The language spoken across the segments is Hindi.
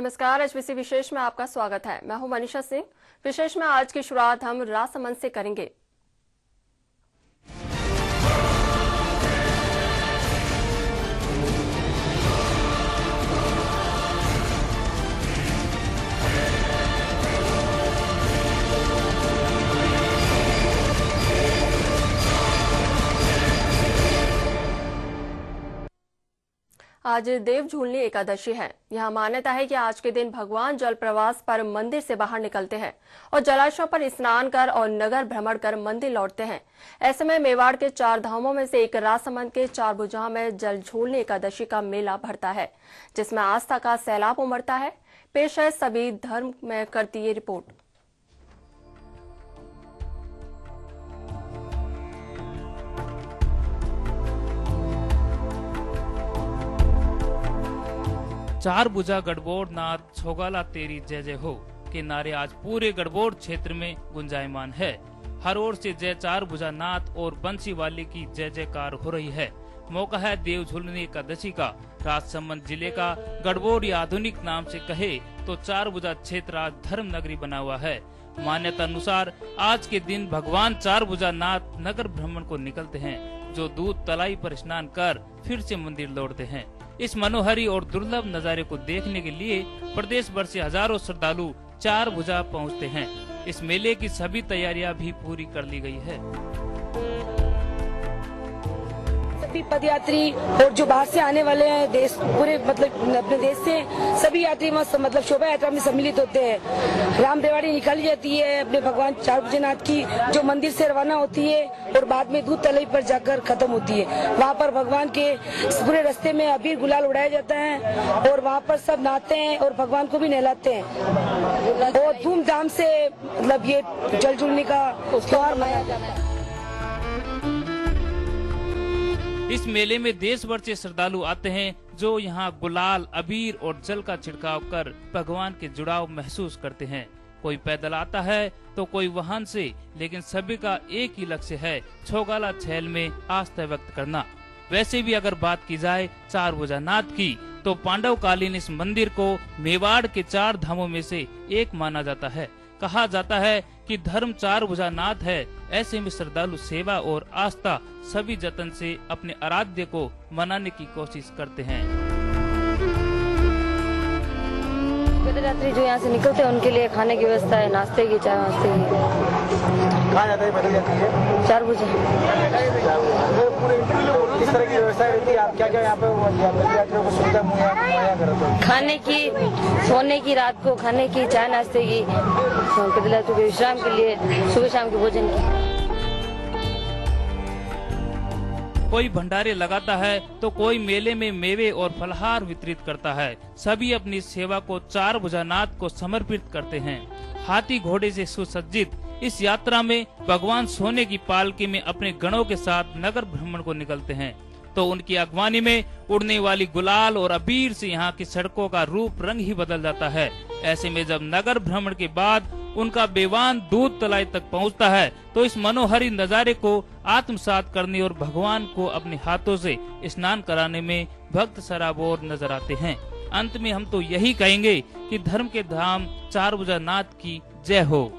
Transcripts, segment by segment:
नमस्कार, एचबीसी विशेष में आपका स्वागत है। मैं हूं मनीषा सिंह। विशेष में आज की शुरुआत हम राजसमंद से करेंगे। आज देव झूलनी एकादशी है। यहाँ मान्यता है कि आज के दिन भगवान जल प्रवास पर मंदिर से बाहर निकलते हैं और जलाशयों पर स्नान कर और नगर भ्रमण कर मंदिर लौटते हैं। ऐसे में मेवाड़ के 4 धामों में से एक राजसमंद के 4 भुजा में जल झूलनी एकादशी का मेला भरता है, जिसमें आस्था का सैलाब उमड़ता है। पेश है सभी धर्म में करती ये रिपोर्ट। चार भुजा गढ़बोड़ नाथ छोगाला तेरी जय जय हो के नारे आज पूरे गढ़बोड़ क्षेत्र में गुंजायमान है। हर ओर से जय चार भुजा नाथ और बंसी वाले की जय जयकार हो रही है। मौका है देव झूलनी एकादशी का। राजसमंद जिले का गढ़बोड़ या आधुनिक नाम से कहे तो चार भुजा क्षेत्र आज धर्म नगरी बना हुआ है। मान्यता अनुसार आज के दिन भगवान चार भुजा नाथ नगर भ्रमण को निकलते हैं, जो दूध तलाई पर स्नान कर फिर से मंदिर लौटते हैं। इस मनोहरी और दुर्लभ नजारे को देखने के लिए प्रदेश भर से हजारों श्रद्धालु चार भुजा पहुंचते हैं। इस मेले की सभी तैयारियां भी पूरी कर ली गई है। सभी पदयात्री और जो बाहर से आने वाले हैं, देश पूरे मतलब अपने देश से सभी यात्री मतलब शोभा यात्रा में सम्मिलित होते हैं। राम रेवाड़ी निकाली जाती है अपने भगवान चार भुजनाथ की, जो मंदिर से रवाना होती है और बाद में दूध तलाई पर जाकर खत्म होती है। वहाँ पर भगवान के पूरे रास्ते में अबीर गुलाल उड़ाया जाता है और वहाँ पर सब नहाते हैं और भगवान को भी नहलाते हैं और धूमधाम से मतलब ये जल झूलने का त्योहार मनाया जाता है। इस मेले में देश भर से श्रद्धालु आते हैं, जो यहाँ गुलाल, अबीर और जल का छिड़काव कर भगवान के जुड़ाव महसूस करते हैं। कोई पैदल आता है तो कोई वाहन से, लेकिन सभी का एक ही लक्ष्य है, छोगाला छैल में आस्था व्यक्त करना। वैसे भी अगर बात की जाए चार भुजा नाथ की, तो पांडव कालीन इस मंदिर को मेवाड़ के 4 धामों में से एक माना जाता है। कहा जाता है कि धर्म चार भुजा नाथ है। ऐसे में श्रद्धालु सेवा और आस्था सभी जतन से अपने आराध्य को मनाने की कोशिश करते हैं। यात्री जो यहाँ से निकलते हैं उनके लिए खाने की व्यवस्था है, नाश्ते की, चाय नाश्ते की। कहाँ जाता है पैदल जाती है? चार भुजा। किस तरह की व्यवस्था रहती है? आप क्या क्या यहाँ पे यात्रियों को सुविधा मुहैया कराते हैं? खाने की, सोने की, रात को खाने की, चाय नाश्ते की, पैदल यात्रियों के विश्राम के लिए सुबह शाम के भोजन की। कोई भंडारे लगाता है तो कोई मेले में मेवे और फलहार वितरित करता है। सभी अपनी सेवा को चार भुजा नाथ को समर्पित करते हैं। हाथी घोड़े से सुसज्जित इस यात्रा में भगवान सोने की पालकी में अपने गणों के साथ नगर भ्रमण को निकलते हैं, तो उनकी अगवानी में उड़ने वाली गुलाल और अबीर से यहाँ की सड़कों का रूप रंग ही बदल जाता है। ऐसे में जब नगर भ्रमण के बाद उनका बेवान दूध तलाई तक पहुँचता है, तो इस मनोहरी नजारे को आत्मसात करने और भगवान को अपने हाथों से स्नान कराने में भक्त सराबोर नजर आते हैं। अंत में हम तो यही कहेंगे कि धर्म के धाम चार भुजा नाथ की जय हो।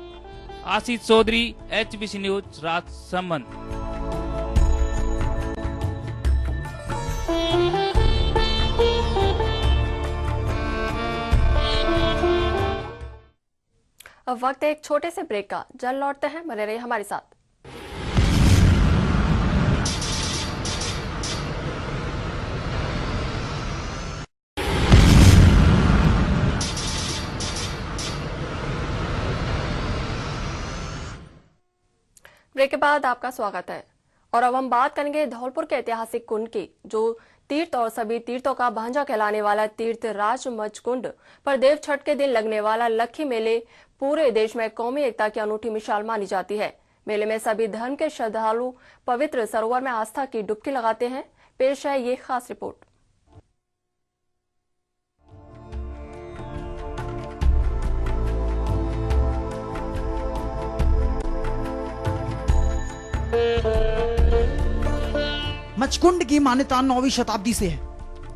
Ashish Chaudhary, HBC news, Rajsamand. अब वक्त है एक छोटे से ब्रेक का। जल्द लौटते हैं, बने रहिए हमारे साथ। ब्रेक के बाद आपका स्वागत है और अब हम बात करेंगे धौलपुर के ऐतिहासिक कुंड की, जो तीर्थ और सभी तीर्थों का भांजा कहलाने वाला तीर्थ राज मच कुंड पर देव छठ के दिन लगने वाला लक्खी मेले पूरे देश में कौमी एकता की अनूठी मिसाल मानी जाती है। मेले में सभी धर्म के श्रद्धालु पवित्र सरोवर में आस्था की डुबकी लगाते हैं। पेश है ये खास रिपोर्ट। मचकुंड की मान्यता 9वीं शताब्दी से है,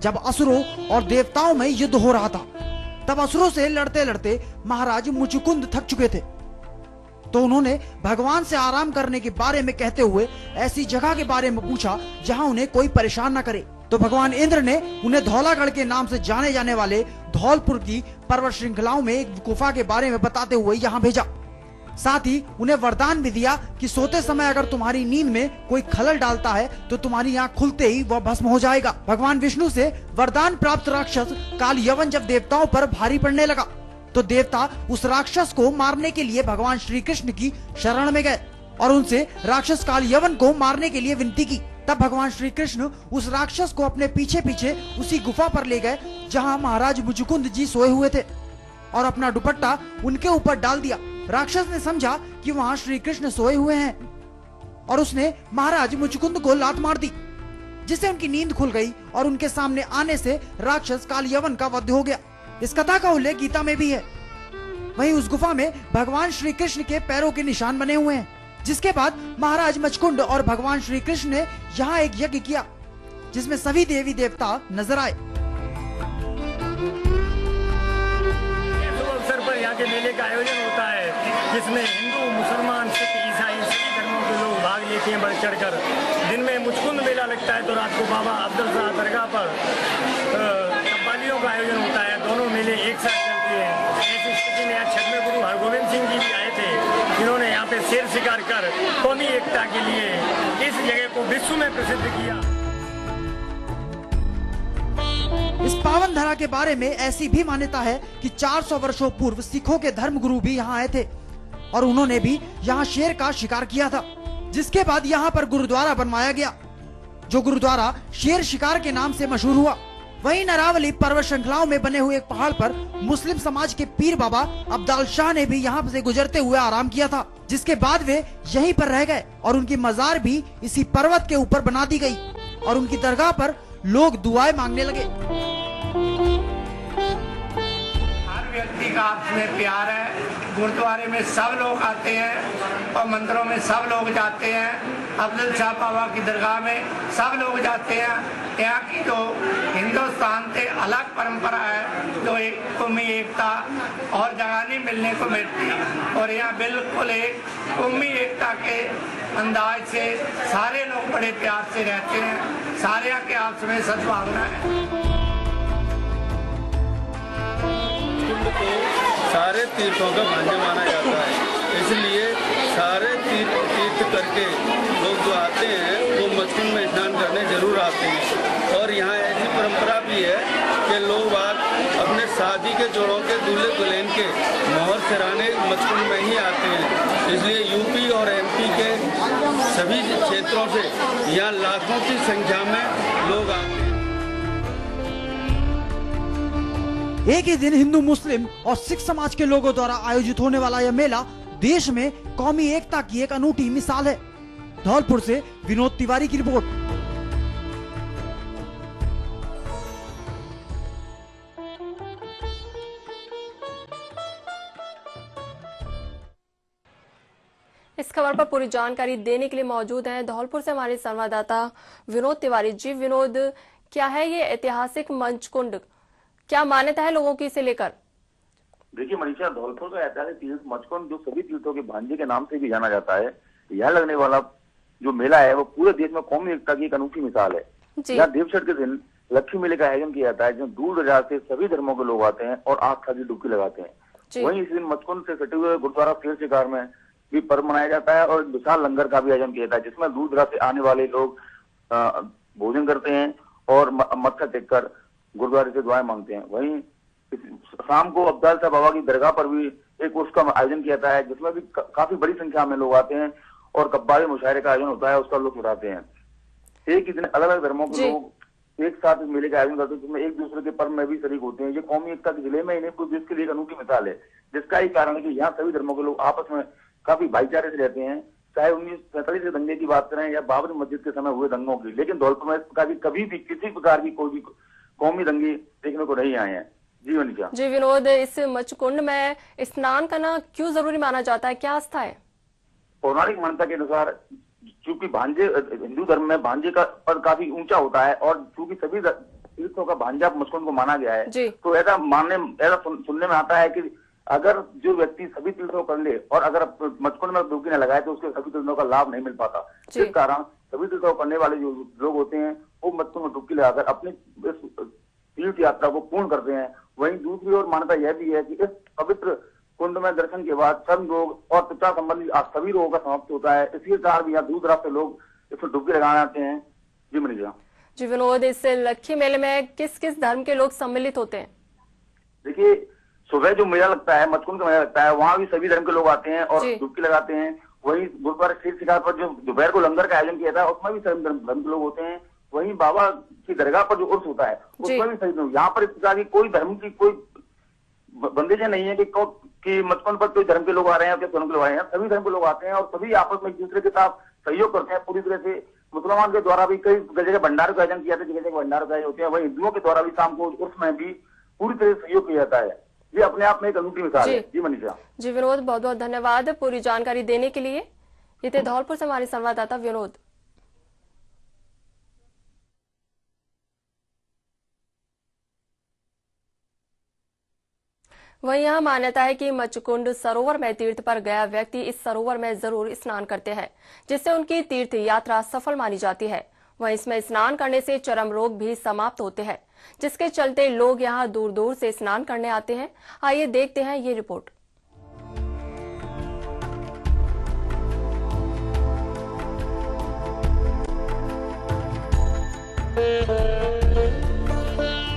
जब असुरों और देवताओं में युद्ध हो रहा था। तब असुरों से लड़ते लड़ते महाराज मुचुकुंद थक चुके थे, तो उन्होंने भगवान से आराम करने के बारे में कहते हुए ऐसी जगह के बारे में पूछा जहां उन्हें कोई परेशान न करे। तो भगवान इंद्र ने उन्हें धौलागढ़ के नाम से जाने जाने वाले धौलपुर की पर्वत श्रृंखलाओं में एक गुफा के बारे में बताते हुए यहाँ भेजा। साथ ही उन्हें वरदान भी दिया कि सोते समय अगर तुम्हारी नींद में कोई खलल डालता है तो तुम्हारी आंख खुलते ही वह भस्म हो जाएगा। भगवान विष्णु से वरदान प्राप्त राक्षस काल यवन जब देवताओं पर भारी पड़ने लगा तो देवता उस राक्षस को मारने के लिए भगवान श्री कृष्ण की शरण में गए और उनसे राक्षस काल यवन को मारने के लिए विनती की। तब भगवान श्री कृष्ण उस राक्षस को अपने पीछे पीछे उसी गुफा पर ले गए जहां महाराज मुचुकुंद जी सोए हुए थे और अपना दुपट्टा उनके ऊपर डाल दिया। राक्षस ने समझा कि वहां श्री कृष्ण सोए हुए हैं और उसने महाराज मुचुकुंद को लात मार दी, जिससे उनकी नींद खुल गई और उनके सामने आने से राक्षस काल यवन का वध हो गया। इस कथा का उल्लेख गीता में भी है। वहीं उस गुफा में भगवान श्री कृष्ण के पैरों के निशान बने हुए हैं, जिसके बाद महाराज मचकुंड और भगवान श्री कृष्ण ने यहाँ एक यज्ञ किया जिसमें सभी देवी देवता नजर आए। अवसर पर यहाँ के मेले का आयोजन होता है जिसमें हिंदू, मुसलमान, सिख, ईसाई सभी धर्मों के लोग भाग लेते हैं बढ़ चढ़कर। दिन में मुचकुंद मेला लगता है तो रात को बाबा अफजल शाह दरगाह पर कव्वालियों का आयोजन होता है। दोनों मेले एक साथ चलते हैं। ऐसी स्थिति में आज छठवें गुरु हरगोविंद सिंह जी भी आए थे, जिन्होंने यहाँ पे शेर शिकार कर कौमी एकता के लिए इस जगह को विश्व में प्रसिद्ध किया। इस पावन धरा के बारे में ऐसी भी मान्यता है कि 400 वर्षों पूर्व सिखों के धर्म गुरु भी यहाँ आए थे और उन्होंने भी यहाँ शेर का शिकार किया था, जिसके बाद यहाँ पर गुरुद्वारा बनवाया गया, जो गुरुद्वारा शेर शिकार के नाम से मशहूर हुआ। वहीं नरावली पर्वत श्रृंखलाओं में बने हुए एक पहाड़ पर मुस्लिम समाज के पीर बाबा अब्दाल शाह ने भी यहाँ से गुजरते हुए आराम किया था, जिसके बाद वे यहीं पर रह गए और उनकी मजार भी इसी पर्वत के ऊपर बना दी गई और उनकी दरगाह पर लोग दुआएं मांगने लगे। हर व्यक्ति का आपस में प्यार है। गुरुद्वारे में सब लोग आते हैं और मंदिरों में सब लोग जाते हैं। अब्दुल शाह बाबा की दरगाह में सब लोग जाते हैं। यहाँ की जो हिंदुस्तान से अलग परंपरा है, जो एक कौमी एकता और जगह नहीं मिलने को मिलती और यहाँ बिल्कुल एक कौमी एकता के अंदाज से सारे लोग बड़े प्यार से रहते हैं। सारे के आपस में सद्भावना है। सारे तीर्थों का भांजा माना जाता है, इसलिए सारे तीर्थ करके लोग जो आते हैं वो मचकुंड में स्नान करने जरूर आते हैं। और यहाँ ऐसी परंपरा भी है कि लोग आज अपने शादी के जोड़ों के दूल्हे दुल्हन के मोहर सिराने मचकुंड में ही आते हैं। इसलिए यूपी और एमपी के सभी क्षेत्रों से यहाँ लाखों की संख्या में लोग आते हैं। एक ही दिन हिंदू, मुस्लिम और सिख समाज के लोगों द्वारा आयोजित होने वाला यह मेला देश में कौमी एकता की एक अनूठी मिसाल है। धौलपुर से विनोद तिवारी की रिपोर्ट। इस खबर पर पूरी जानकारी देने के लिए मौजूद हैं धौलपुर से हमारे संवाददाता विनोद तिवारी। जी विनोद, क्या है ये ऐतिहासिक मंचकुंड, क्या मान्यता है लोगों की इसे लेकर? देखिए मनीषा, धौलपुर का ऐतिहासिक तीर्थ मचकुंड जो सभी तीर्थों के भांजे के नाम से भी जाना जाता है, यह लगने वाला जो मेला है वो पूरे देश में कौमी एकता की एक अनूठी मिसाल है। यहाँ देवछठ के दिन लक्ष्मी मेले का आयोजन किया जाता है, जिसमें दूर दराज से सभी धर्मों के लोग आते हैं और आस्था की डुबकी लगाते हैं। वहीं इस दिन मचकुंड से सटे हुए गुरुद्वारा शेर शिकार में भी पर्व मनाया जाता है और विशाल लंगर का भी आयोजन किया जाता है, जिसमें दूर दराज से आने वाले लोग भोजन करते हैं और मत्था टेक कर गुरुद्वारे से दुआएं मांगते हैं। वहीं शाम को अब्दाल शाह बाबा की दरगाह पर भी एक उसका आयोजन किया जाता है, जिसमें भी काफी बड़ी संख्या में लोग आते हैं और कव्वाली मुशायरे का आयोजन होता है, उसका लुत्फ उठाते हैं। एक ही दिन अलग अलग धर्मों के लोग एक साथ इस मेले का आयोजन करते हैं, जिसमें एक दूसरे के पर्व में भी शरीक होते हैं। ये कौमी एकता के जिले में इन्हें पूरे देश के लिए एक अनूठी मिसाल है, जिसका ही कारण है कि यहाँ सभी धर्मों के लोग आपस में काफी भाईचारे से रहते हैं। चाहे 1947 के दंगे की बात करें या बाबरी मस्जिद के समय हुए दंगों की, लेकिन धौलपुर में कभी भी किसी प्रकार की कोई भी कौमी दंगे देखने को नहीं आए हैं। जी वनिका। जी विनोद, इस मचकुंड में स्नान करना क्यों जरूरी माना जाता है, क्या आस्था है? पौराणिक मान्यता के अनुसार चूंकि भांजे हिंदू धर्म में भांजे का पद काफी ऊंचा होता है और चूंकि सभी तीर्थों का भांजा मचकुंड को माना गया जी। है, तो ऐसा सुनने में आता है कि अगर जो व्यक्ति सभी तीर्थों कर ले और अगर मचकुंड में डुबकी न लगाए तो उसके सभी तीर्थों का लाभ नहीं मिल पाता। इस कारण सभी तीर्थों करने वाले जो लोग होते हैं वो मचकुंड में डुबकी लगाकर अपनी इस तीर्थ यात्रा को पूर्ण करते हैं। वहीं दूसरी ओर मान्यता यह भी है कि इस पवित्र कुंड में दर्शन के बाद चर्म रोग और त्वचा संबंधी सभी रोगों का समाप्त होता है। इसी कारण भी यहाँ दूर दराज से लोग इसमें डुबकी लगाने आते हैं। जी मनीषा। जी विनोद, इस लक्खी मेले में किस किस धर्म के लोग सम्मिलित होते हैं? देखिए, सुबह जो मेला लगता है, मचकुंड का मेला लगता है, वहाँ भी सभी धर्म के लोग आते हैं और डुबकी लगाते हैं। वहीं गुरुद्वारा शीर शिकार पर जो दोपहर को लंगर का आयोजन किया था उसमें भी सभी धर्म के लोग होते हैं। वहीं बाबा की दरगाह पर जो उर्स होता है उसमें भी सभी लोग, यहाँ पर इस प्रकार की कोई धर्म की कोई बंदिशें नहीं है कि मचकुंड पर कोई धर्म के लोग आ रहे हैं या धर्म के लोग आ रहे हैं। सभी धर्म के लोग आते हैं और सभी आपस में एक दूसरे के साथ सहयोग करते हैं पूरी तरह से। मुसलमान के द्वारा भी कई जगह भंडारों का आयोजन किया था, जगह जगह भंडारों का आयोजन होते हैं। वहीं हिंदुओं के द्वारा भी शाम को उर्स में भी पूरी तरह से सहयोग किया जाता है। ये अपने आप में एक अनूठी मिसाल है। जी मनीषा। जी विनोद, बहुत बहुत धन्यवाद पूरी जानकारी देने के लिए। ये थे धौलपुर से हमारे संवाददाता विनोद। वहीं यह मान्यता है कि मचकुंड सरोवर में तीर्थ पर गया व्यक्ति इस सरोवर में जरूर स्नान करते हैं, जिससे उनकी तीर्थ यात्रा सफल मानी जाती है। वहीं इसमें स्नान करने से चर्म रोग भी समाप्त होते हैं, जिसके चलते लोग यहां दूर दूर से स्नान करने आते हैं। आइए देखते हैं ये रिपोर्ट।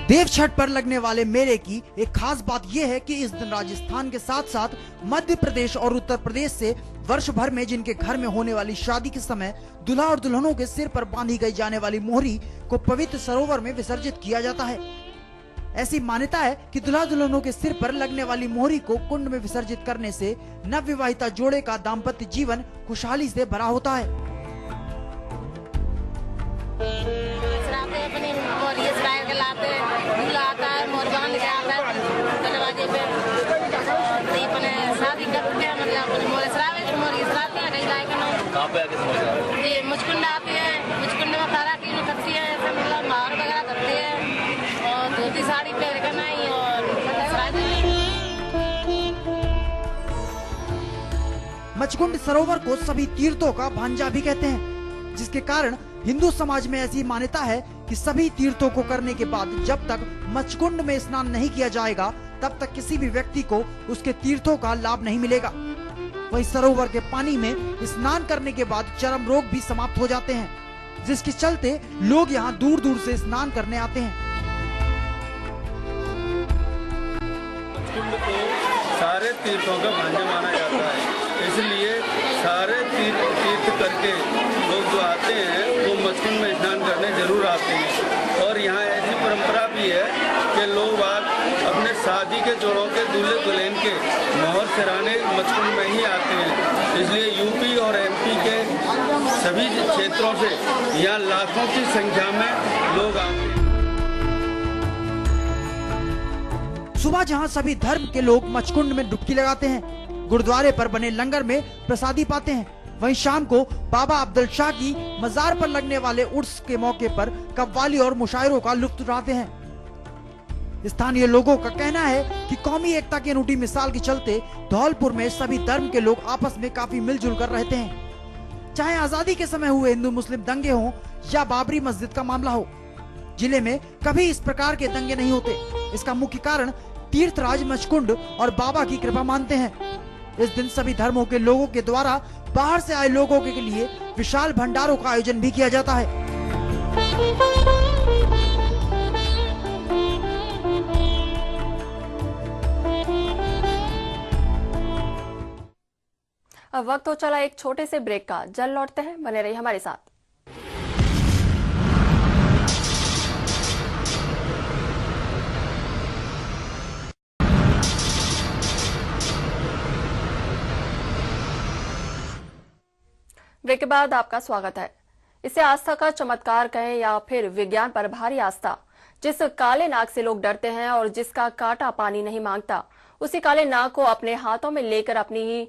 देव छठ पर लगने वाले मेले की एक खास बात यह है कि इस दिन राजस्थान के साथ साथ मध्य प्रदेश और उत्तर प्रदेश से वर्ष भर में जिनके घर में होने वाली शादी के समय दूल्हा और दुल्हनों के सिर पर बांधी गई जाने वाली मोहरी को पवित्र सरोवर में विसर्जित किया जाता है। ऐसी मान्यता है कि दूल्हा दुल्हनों के सिर पर लगने वाली मोहरी को कुंड में विसर्जित करने से नवविवाहिता जोड़े का दाम्पत्य जीवन खुशहाली से भरा होता है। मुचकुंड आती है, मुचकुंड में तारा की करती है, मतलब मार वगैरह करते हैं और धोती साड़ी पहन कर नहीं और मचकुंड सरोवर को सभी तीर्थों का भांजा भी कहते हैं, जिसके कारण हिंदू समाज में ऐसी मान्यता है कि सभी तीर्थों को करने के बाद जब तक मचकुंड में स्नान नहीं किया जाएगा तब तक किसी भी व्यक्ति को उसके तीर्थों का लाभ नहीं मिलेगा। वहीं सरोवर के पानी में स्नान करने के बाद चर्म रोग भी समाप्त हो जाते हैं, जिसके चलते लोग यहाँ दूर दूर से स्नान करने आते हैं। कुंड को सारे तीर्थों का भांजा माना जाता है, इसलिए सारे तीर्थ करके लोग जो आते हैं वो मचकुंड में स्नान करने जरूर आते हैं। और यहाँ ऐसी परंपरा भी है कि लोग अपने शादी के जोड़ों के दूल्हे दुल्हन के मोहर सिराने मचकुंड में ही आते हैं। इसलिए यूपी और एमपी के सभी क्षेत्रों से यहाँ लाखों की संख्या में लोग आते हैं। सुबह जहां सभी धर्म के लोग मचकुंड में डुबकी लगाते हैं, गुरुद्वारे पर बने लंगर में प्रसादी पाते हैं, वहीं शाम को बाबा अब्दुल शाह की मजार पर लगने वाले उर्स के मौके पर कव्वाली और मुशायरों का लुत्फ उठाते हैं। स्थानीय लोगों का कहना है कि कौमी एकता की अनूठी मिसाल के चलते धौलपुर में सभी धर्म के लोग आपस में काफी मिलजुल कर रहते हैं। चाहे आजादी के समय हुए हिंदू मुस्लिम दंगे हों या बाबरी मस्जिद का मामला हो, जिले में कभी इस प्रकार के दंगे नहीं होते। इसका मुख्य कारण तीर्थराज मचकुंड और बाबा की कृपा मानते हैं। इस दिन सभी धर्मों के लोगों के द्वारा बाहर से आए लोगों के लिए विशाल भंडारों का आयोजन भी किया जाता है। अब वक्त हो चला एक छोटे से ब्रेक का। जल्द लौटते हैं, बने रहिए हमारे साथ। ब्रेक के बाद आपका स्वागत है। इसे आस्था का चमत्कार कहें या फिर विज्ञान पर भारी आस्था। जिस काले नाग से लोग डरते हैं और जिसका कांटा पानी नहीं मांगता, उसी काले नाग को अपने हाथों में लेकर अपनी